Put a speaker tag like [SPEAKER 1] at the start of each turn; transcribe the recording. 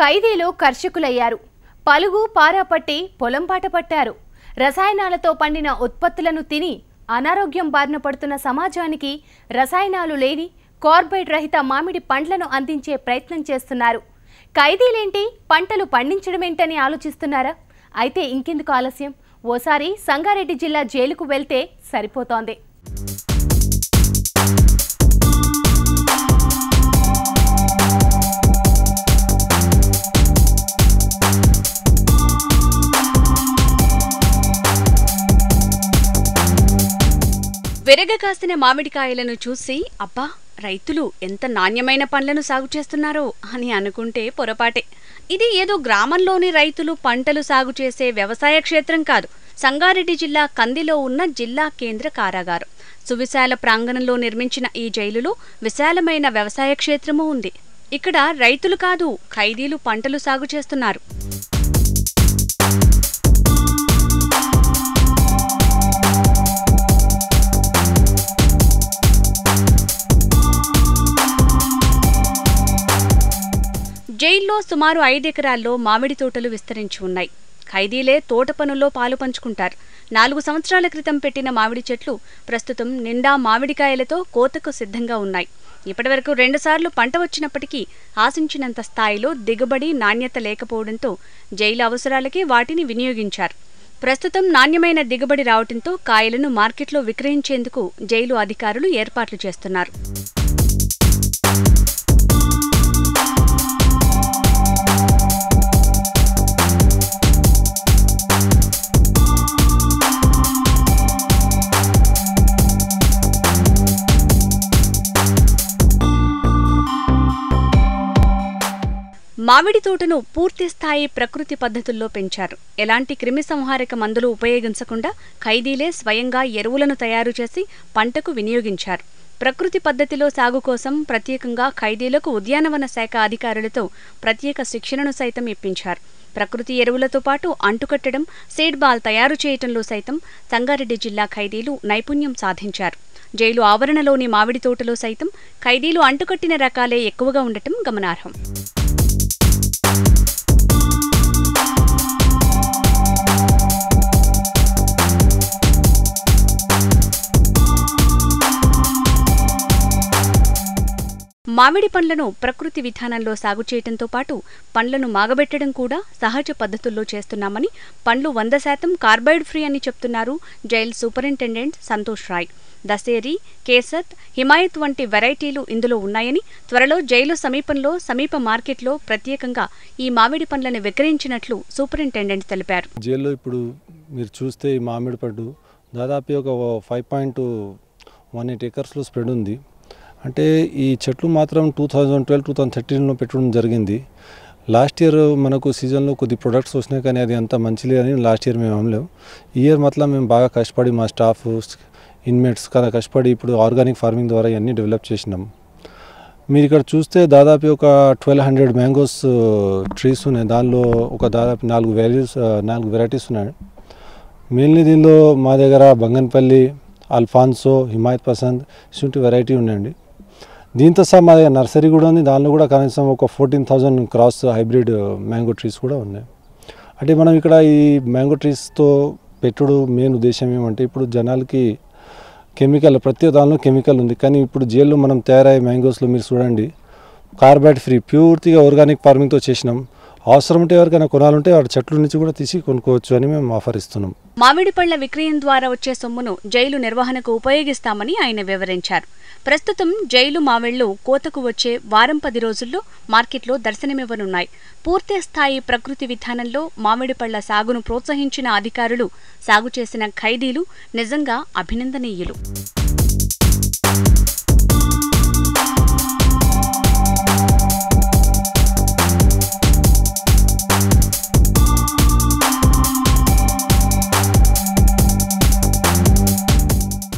[SPEAKER 1] ఖైదీలు కర్షకులయ్యారు. పలుగు పారాపట్టి పొలం బాట పట్టారు. రసాయనాలతో పండిన ఉత్పత్తులను తిని అనారోగ్యం బారిన పడుతున్న సమాజానికి రసాయనాలు లేని కార్బైడ్ రహిత మామిడి పండ్లను అందించే ప్రయత్నం చేస్తున్నారు. ఖైదీలేంటి, పంటలు పండించడమేంటని ఆలోచిస్తున్నారా? అయితే ఇంకెందుకు ఆలస్యం, ఓసారి సంగారెడ్డి జిల్లా జైలుకు వెళ్తే సరిపోతోంది.
[SPEAKER 2] విరగకాసిన మామిడికాయలను చూసి అబ్బా, రైతులు ఎంత నాణ్యమైన పండ్లను సాగు చేస్తున్నారో అని అనుకుంటే పొరపాటే. ఇది ఏదో గ్రామంలోని రైతులు పంటలు సాగు చేసే వ్యవసాయ క్షేత్రం కాదు. సంగారెడ్డి జిల్లా కందిలో ఉన్న జిల్లా కేంద్ర కారాగారం. సువిశాల ప్రాంగణంలో నిర్మించిన ఈ జైలులో విశాలమైన వ్యవసాయ క్షేత్రమూ ఉంది. ఇక్కడ రైతులు కాదు, ఖైదీలు పంటలు సాగు చేస్తున్నారు. జైల్లో సుమారు 5 ఎకరాల్లో మామిడి తోటలు విస్తరించి ఉన్నాయి. ఖైదీలే తోట పనుల్లో పాలు పంచుకుంటారు. 4 సంవత్సరాల క్రితం పెట్టిన మామిడి చెట్లు ప్రస్తుతం నిండా మామిడికాయలతో కోతకు సిద్ధంగా ఉన్నాయి. ఇప్పటివరకు 2 సార్లు పంట వచ్చినప్పటికీ ఆశించినంత స్థాయిలో దిగుబడి, నాణ్యత లేకపోవడంతో జైలు అవసరాలకి వాటిని వినియోగించారు. ప్రస్తుతం నాణ్యమైన దిగుబడి రావడంతో కాయలను మార్కెట్లో విక్రయించేందుకు జైలు అధికారులు ఏర్పాట్లు చేస్తున్నారు. మామిడి తోటను పూర్తి స్థాయి ప్రకృతి పద్ధతుల్లో పెంచారు. ఎలాంటి క్రిమి సంహారక మందులు ఉపయోగించకుండా ఖైదీలే స్వయంగా ఎరువులను తయారు చేసి పంటకు వినియోగించారు. ప్రకృతి పద్ధతిలో సాగు కోసం ప్రత్యేకంగా ఖైదీలకు ఉద్యానవన శాఖ అధికారులతో ప్రత్యేక శిక్షణను సైతం ఇప్పించారు. ప్రకృతి ఎరువులతో పాటు అంటుకట్టడం, సీడ్ బాల్ తయారు చేయటంలో సైతం సంగారెడ్డి జిల్లా ఖైదీలు నైపుణ్యం సాధించారు. జైలు ఆవరణలోని మామిడి తోటలో సైతం ఖైదీలు అంటుకట్టిన రకాలే ఎక్కువగా ఉండటం గమనార్హం. మామిడి పండ్లను ప్రకృతి విధానంలో సాగు చేయడంతో పాటు పండ్లను మాగబెట్టడం కూడా సహజ పద్ధతుల్లో చేస్తున్నామని, పండ్లు 100% కార్బైడ్ ఫ్రీ అని చెప్తున్నారు జైల్ సూపరింటెండెంట్ సంతోష్ రాయ్. దసేరి, కేసత్, హిమాయత్ వంటి వెరైటీలు ఇందులో ఉన్నాయని, త్వరలో జైలు సమీపంలో సమీప మార్కెట్లో ప్రత్యేకంగా ఈ మామిడి పండ్లను విక్రయించినట్లు సూపరింటెండెంట్ తెలిపారు.
[SPEAKER 3] జైల్లో ఇప్పుడు మీరు చూస్తే ఈ మామిడి పండు దాదాపు ఒక 5.18 ఎకర్స్లో స్ప్రెడ్ ఉంది. అంటే ఈ చెట్లు మాత్రం 2012-2013లో పెట్టడం జరిగింది. లాస్ట్ ఇయర్ మనకు సీజన్లో కొద్ది ప్రొడక్ట్స్ వచ్చినాయి, కానీ అది అంత మంచిలే అని లాస్ట్ ఇయర్ మేము అమ్మలేము. ఈ ఇయర్ మాత్రం మేము బాగా కష్టపడి మా స్టాఫ్, ఇన్మేట్స్ కష్టపడి ఇప్పుడు ఆర్గానిక్ ఫార్మింగ్ ద్వారా ఇవన్నీ డెవలప్ చేసినాం. మీరు ఇక్కడ చూస్తే దాదాపు ఒక 1200 మ్యాంగోస్ ట్రీస్ ఉన్నాయి. దానిలో ఒక దాదాపు 4 వెరైటీస్ ఉన్నాయి. మెయిన్లీ దీనిలో మా దగ్గర బంగన్పల్లి, అల్ఫాన్సో, హిమాయత్ పసంద్ ఇటువంటి వెరైటీ ఉన్నాయండి. దీంతో సహా మా దగ్గర నర్సరీ కూడా ఉంది. దానిలో కూడా కనీసం ఒక 14,000 క్రాస్ హైబ్రిడ్ మ్యాంగో ట్రీస్ కూడా ఉన్నాయి. అంటే మనం ఇక్కడ ఈ మ్యాంగో ట్రీస్తో పెట్టుడు మెయిన్ ఉద్దేశం ఏమంటే, ఇప్పుడు జనాలకి కెమికల్, ప్రతి దానిలో కెమికల్ ఉంది. కానీ ఇప్పుడు జైల్లో మనం తయారయ్యే మ్యాంగోస్లో మీరు చూడండి, కార్బైడ్ ఫ్రీ, పూర్తిగా ఆర్గానిక్ ఫార్మింగ్తో చేసినాం. అవసరం ఉంటే ఎవరికైనా కొనాలంటే వాటి చెట్ల నుంచి కూడా తీసి కొనుక్కోవచ్చు అని మేము ఆఫర్ ఇస్తున్నాం.
[SPEAKER 2] మామిడి పళ్ల విక్రయం ద్వారా వచ్చే సొమ్మును జైలు నిర్వహణకు ఉపయోగిస్తామని ఆయన వివరించారు. ప్రస్తుతం జైలు మామిళ్లు కోతకు వచ్చే వారం 10 రోజుల్లో మార్కెట్లో దర్శనమివ్వనున్నాయి. పూర్తి స్థాయి ప్రకృతి విధానంలో మామిడి పళ్ల సాగును ప్రోత్సహించిన అధికారులు, సాగు చేసిన ఖైదీలు నిజంగా అభినందనీయులు.